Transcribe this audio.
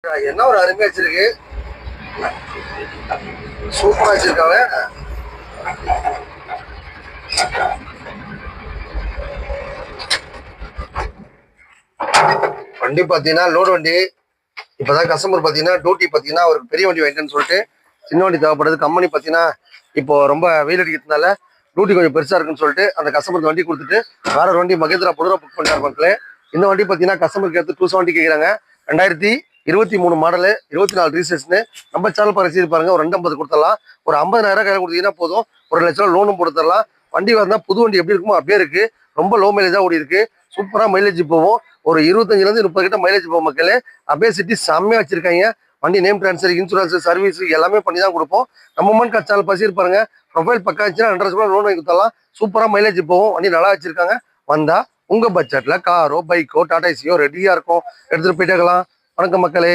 என்ன ஒரு அருமையா வச்சிருக்கு, சூப்பரா வச்சிருக்காங்க. வண்டி பாத்தீங்கன்னா லோடு வண்டி. இப்பதான் கஸ்டமர் பாத்தீங்கன்னா டியூட்டி பாத்தீங்கன்னா ஒரு பெரிய வண்டி வாங்கிட்டேன்னு சொல்லிட்டு சின்ன வண்டி தேவைப்படுது. கம்பெனி பாத்தீங்கன்னா இப்போ ரொம்ப வெயில் அடிக்கிறதுனால டியூட்டி கொஞ்சம் பெருசா இருக்குன்னு சொல்லிட்டு அந்த கஸ்டமருக்கு வண்டி கொடுத்துட்டு வேற ஒரு வண்டி மகேந்திரா பொருளை புக் பண்ணிட்டார் மக்களே. இந்த வண்டி பாத்தீங்கன்னா கஸ்டமருக்கு எடுத்து 270 கேட்குறாங்க. 2023 மாடலு, 24 ரீசேஷனு. நம்ம சேனல் ரசீது பாருங்க. ஒரு 250 கொடுத்துடலாம். ஒரு 50,000 கையில் கொடுத்தீங்கன்னா போதும். ஒரு 1 லட்ச ரூபா லோனும் கொடுத்துடலாம். வண்டி வந்தா புது வண்டி எப்படி இருக்குமோ அப்படியே இருக்கு. ரொம்ப லோ மைலேஜா ஓடி இருக்கு. சூப்பரா மைலேஜ் போகும். ஒரு 25லேருந்து 30 கிட்ட மைலேஜ் போகும் மக்களே. அப்படியே சிட்டி செம்மையா வச்சிருக்காங்க. வண்டி நேம் டிரான்ஸ்ஃபர், இன்சூரன்ஸ், சர்வீஸ் எல்லாமே பண்ணி தான் கொடுப்போம். நம்ம மன் சேனல் பசிர் பாருங்க. ப்ரொஃபைல் பக்கா இருந்துச்சுன்னா 2 லட்ச ரூபா லோன் வாங்கி கொடுத்தலாம். சூப்பரா மைலேஜ் போகும். வண்டி நல்லா வச்சிருக்காங்க. வந்தா உங்க பட்ஜெட்ல காரோ, பைக்கோ, டாடா ஏசியோ ரெடியா இருக்கும். எடுத்துட்டு போயிட்டே இருக்கலாம். வணக்கம் மக்களே.